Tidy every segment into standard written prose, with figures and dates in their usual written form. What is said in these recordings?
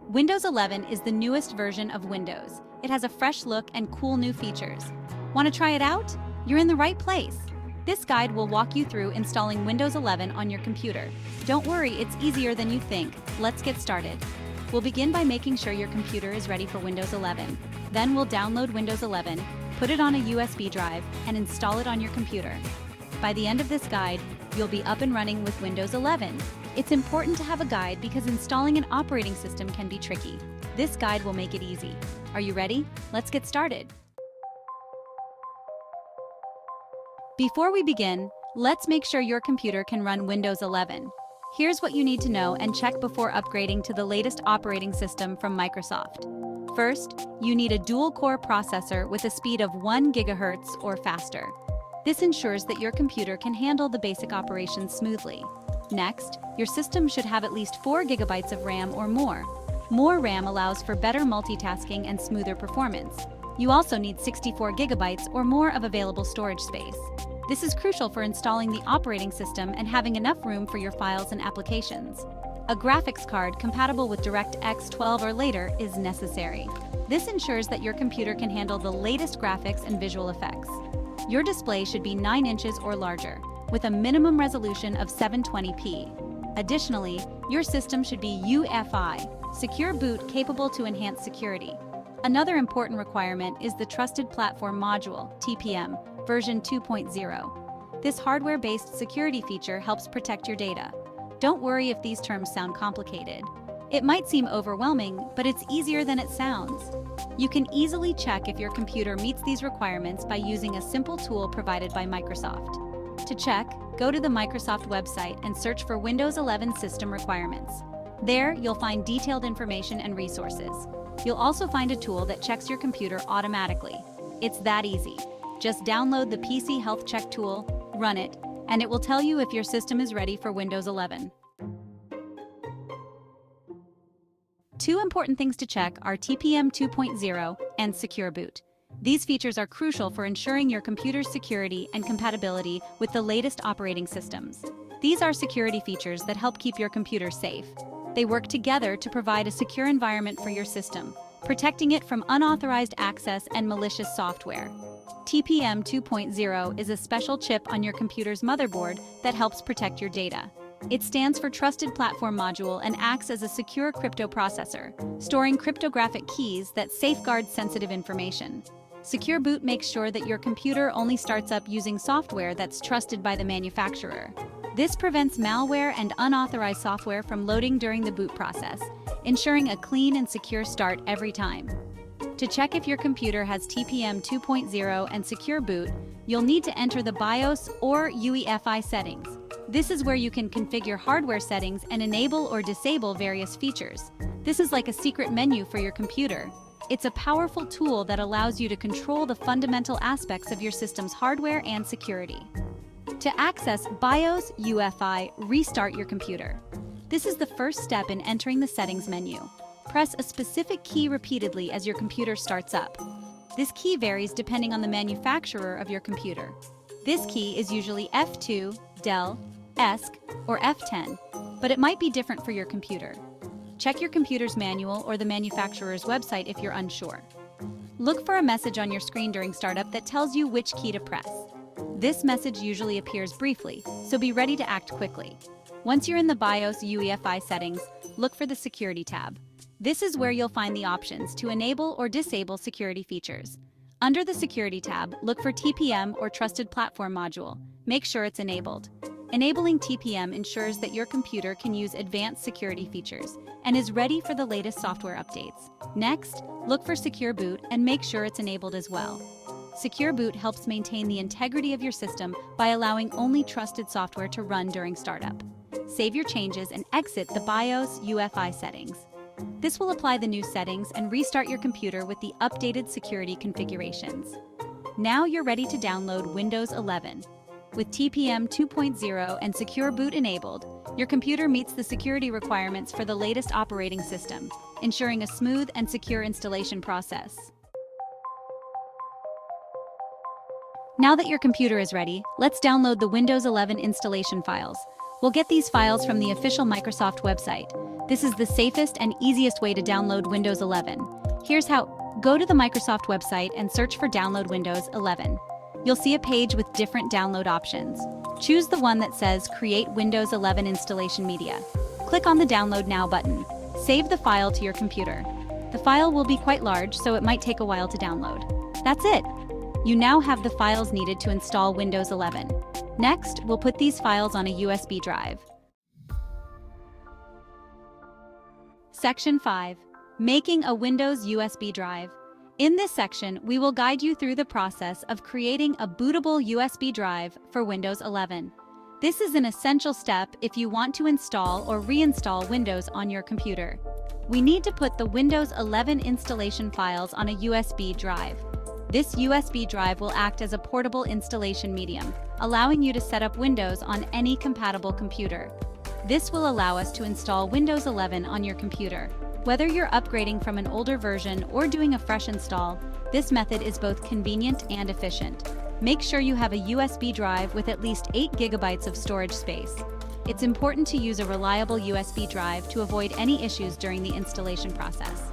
Windows 11 is the newest version of Windows. It has a fresh look and cool new features. Want to try it out? You're in the right place. This guide will walk you through installing Windows 11 on your computer. Don't worry, it's easier than you think. Let's get started. We'll begin by making sure your computer is ready for Windows 11. Then we'll download Windows 11, put it on a USB drive, and install it on your computer. By the end of this guide, you'll be up and running with Windows 11. It's important to have a guide because installing an operating system can be tricky. This guide will make it easy. Are you ready? Let's get started. Before we begin, let's make sure your computer can run Windows 11. Here's what you need to know and check before upgrading to the latest operating system from Microsoft. First, you need a dual-core processor with a speed of 1 GHz or faster. This ensures that your computer can handle the basic operations smoothly. Next, your system should have at least 4 GB of RAM or more. More RAM allows for better multitasking and smoother performance. You also need 64 GB or more of available storage space. This is crucial for installing the operating system and having enough room for your files and applications. A graphics card compatible with DirectX 12 or later is necessary. This ensures that your computer can handle the latest graphics and visual effects. Your display should be 9 inches or larger, with a minimum resolution of 720p. Additionally, your system should be UEFI, secure boot capable to enhance security. Another important requirement is the Trusted Platform Module, TPM, version 2.0. This hardware-based security feature helps protect your data. Don't worry if these terms sound complicated. It might seem overwhelming, but it's easier than it sounds. You can easily check if your computer meets these requirements by using a simple tool provided by Microsoft. To check, go to the Microsoft website and search for Windows 11 system requirements. There, you'll find detailed information and resources. You'll also find a tool that checks your computer automatically. It's that easy. Just download the PC Health Check tool, run it, and it will tell you if your system is ready for Windows 11. Two important things to check are TPM 2.0 and Secure Boot. These features are crucial for ensuring your computer's security and compatibility with the latest operating systems. These are security features that help keep your computer safe. They work together to provide a secure environment for your system, protecting it from unauthorized access and malicious software. TPM 2.0 is a special chip on your computer's motherboard that helps protect your data. It stands for Trusted Platform Module and acts as a secure crypto processor, storing cryptographic keys that safeguard sensitive information. Secure Boot makes sure that your computer only starts up using software that's trusted by the manufacturer. This prevents malware and unauthorized software from loading during the boot process, ensuring a clean and secure start every time. To check if your computer has TPM 2.0 and Secure Boot, you'll need to enter the BIOS or UEFI settings. This is where you can configure hardware settings and enable or disable various features. This is like a secret menu for your computer. It's a powerful tool that allows you to control the fundamental aspects of your system's hardware and security. To access BIOS UEFI, restart your computer. This is the first step in entering the settings menu. Press a specific key repeatedly as your computer starts up. This key varies depending on the manufacturer of your computer. This key is usually F2, Dell, ESC, or F10, but it might be different for your computer. Check your computer's manual or the manufacturer's website if you're unsure. Look for a message on your screen during startup that tells you which key to press. This message usually appears briefly, so be ready to act quickly. Once you're in the BIOS UEFI settings, look for the Security tab. This is where you'll find the options to enable or disable security features. Under the Security tab, look for TPM or Trusted Platform Module. Make sure it's enabled. Enabling TPM ensures that your computer can use advanced security features and is ready for the latest software updates. Next, look for Secure Boot and make sure it's enabled as well. Secure Boot helps maintain the integrity of your system by allowing only trusted software to run during startup. Save your changes and exit the BIOS UEFI settings. This will apply the new settings and restart your computer with the updated security configurations. Now you're ready to download Windows 11. With TPM 2.0 and Secure Boot enabled, your computer meets the security requirements for the latest operating system, ensuring a smooth and secure installation process. Now that your computer is ready, let's download the Windows 11 installation files. We'll get these files from the official Microsoft website. This is the safest and easiest way to download Windows 11. Here's how. Go to the Microsoft website and search for Download Windows 11. You'll see a page with different download options. Choose the one that says Create Windows 11 Installation Media. Click on the Download Now button. Save the file to your computer. The file will be quite large, so it might take a while to download. That's it! You now have the files needed to install Windows 11. Next, we'll put these files on a USB drive. Section 5. Making a Windows USB drive. In this section, we will guide you through the process of creating a bootable USB drive for Windows 11. This is an essential step if you want to install or reinstall Windows on your computer. We need to put the Windows 11 installation files on a USB drive. This USB drive will act as a portable installation medium, allowing you to set up Windows on any compatible computer. This will allow us to install Windows 11 on your computer. Whether you're upgrading from an older version or doing a fresh install, this method is both convenient and efficient. Make sure you have a USB drive with at least 8 GB of storage space. It's important to use a reliable USB drive to avoid any issues during the installation process.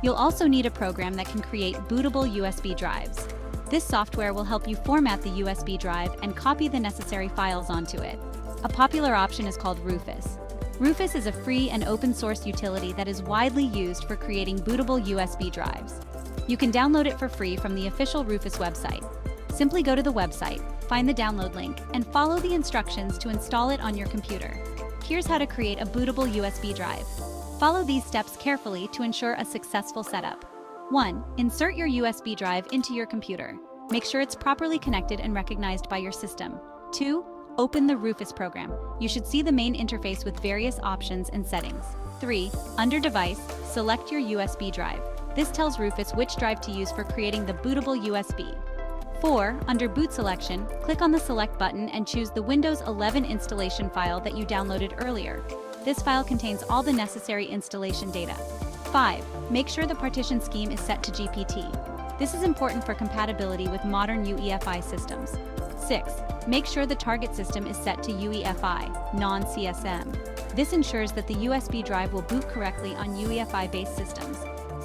You'll also need a program that can create bootable USB drives. This software will help you format the USB drive and copy the necessary files onto it. A popular option is called Rufus. Rufus is a free and open-source utility that is widely used for creating bootable USB drives. You can download it for free from the official Rufus website. Simply go to the website, find the download link, and follow the instructions to install it on your computer. Here's how to create a bootable USB drive. Follow these steps carefully to ensure a successful setup. 1. Insert your USB drive into your computer. Make sure it's properly connected and recognized by your system. 2. Open the Rufus program. You should see the main interface with various options and settings. 3. Under Device, select your USB drive. This tells Rufus which drive to use for creating the bootable USB. 4. Under Boot Selection, click on the Select button and choose the Windows 11 installation file that you downloaded earlier. This file contains all the necessary installation data. 5. Make sure the partition scheme is set to GPT. This is important for compatibility with modern UEFI systems. 6. Make sure the target system is set to UEFI, non-CSM. This ensures that the USB drive will boot correctly on UEFI-based systems.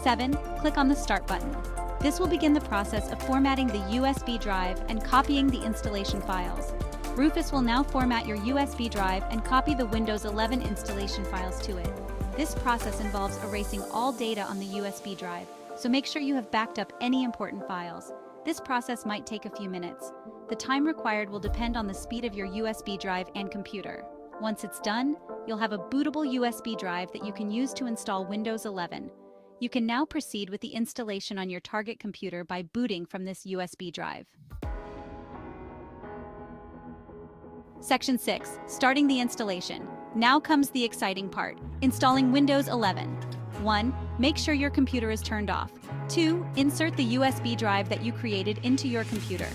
7. Click on the Start button. This will begin the process of formatting the USB drive and copying the installation files. Rufus will now format your USB drive and copy the Windows 11 installation files to it. This process involves erasing all data on the USB drive, so make sure you have backed up any important files. This process might take a few minutes. The time required will depend on the speed of your USB drive and computer. Once it's done, you'll have a bootable USB drive that you can use to install Windows 11. You can now proceed with the installation on your target computer by booting from this USB drive. Section 6. Starting the installation. Now comes the exciting part, installing Windows 11. 1. Make sure your computer is turned off. 2. Insert the USB drive that you created into your computer.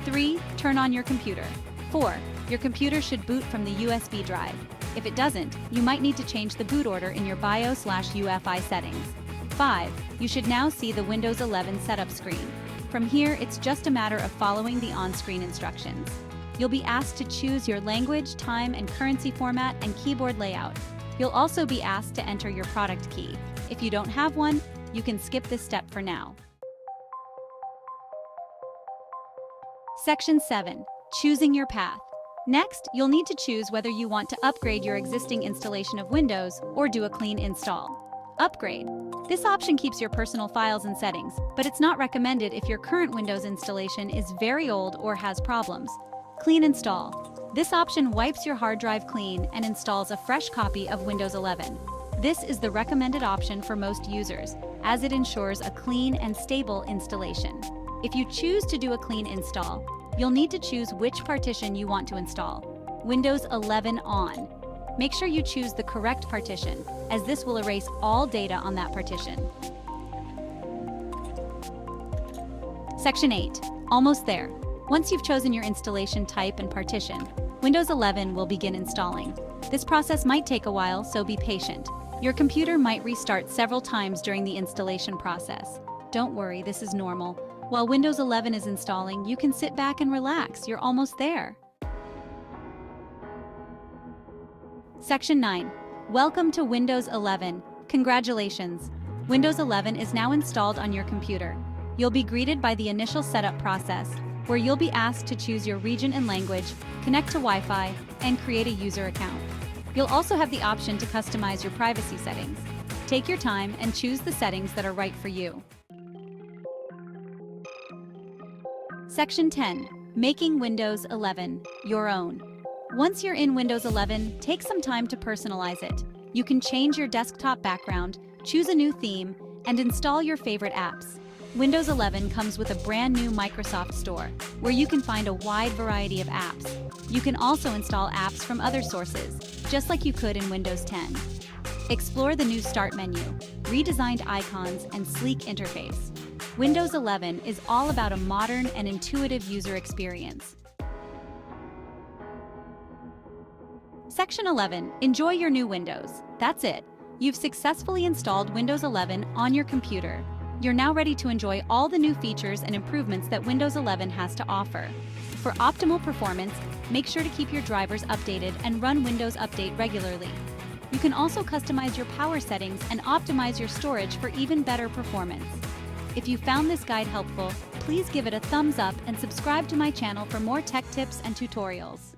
3. Turn on your computer. 4. Your computer should boot from the USB drive. If it doesn't, you might need to change the boot order in your BIOS/UEFI settings. 5. You should now see the Windows 11 setup screen. From here, it's just a matter of following the on-screen instructions. You'll be asked to choose your language, time, and currency format and keyboard layout. You'll also be asked to enter your product key. If you don't have one, you can skip this step for now. Section 7. Choosing your path. Next, you'll need to choose whether you want to upgrade your existing installation of Windows or do a clean install. Upgrade. This option keeps your personal files and settings, but it's not recommended if your current Windows installation is very old or has problems. Clean install. This option wipes your hard drive clean and installs a fresh copy of Windows 11. This is the recommended option for most users, as it ensures a clean and stable installation. If you choose to do a clean install, you'll need to choose which partition you want to install. Windows 11 on. Make sure you choose the correct partition, as this will erase all data on that partition. Section 8. Almost there. Once you've chosen your installation type and partition, Windows 11 will begin installing. This process might take a while, so be patient. Your computer might restart several times during the installation process. Don't worry, this is normal. While Windows 11 is installing, you can sit back and relax. You're almost there. Section 9. Welcome to Windows 11. Congratulations! Windows 11 is now installed on your computer. You'll be greeted by the initial setup process, where you'll be asked to choose your region and language, connect to Wi-Fi, and create a user account. You'll also have the option to customize your privacy settings. Take your time and choose the settings that are right for you. Section 10. Making Windows 11 your own. Once you're in Windows 11, take some time to personalize it. You can change your desktop background, choose a new theme, and install your favorite apps. Windows 11 comes with a brand new Microsoft Store, where you can find a wide variety of apps. You can also install apps from other sources, just like you could in Windows 10. Explore the new Start menu, redesigned icons, and sleek interface. Windows 11 is all about a modern and intuitive user experience. Section 11. Enjoy your new Windows. That's it. You've successfully installed Windows 11 on your computer. You're now ready to enjoy all the new features and improvements that Windows 11 has to offer. For optimal performance, make sure to keep your drivers updated and run Windows Update regularly. You can also customize your power settings and optimize your storage for even better performance. If you found this guide helpful, please give it a thumbs up and subscribe to my channel for more tech tips and tutorials.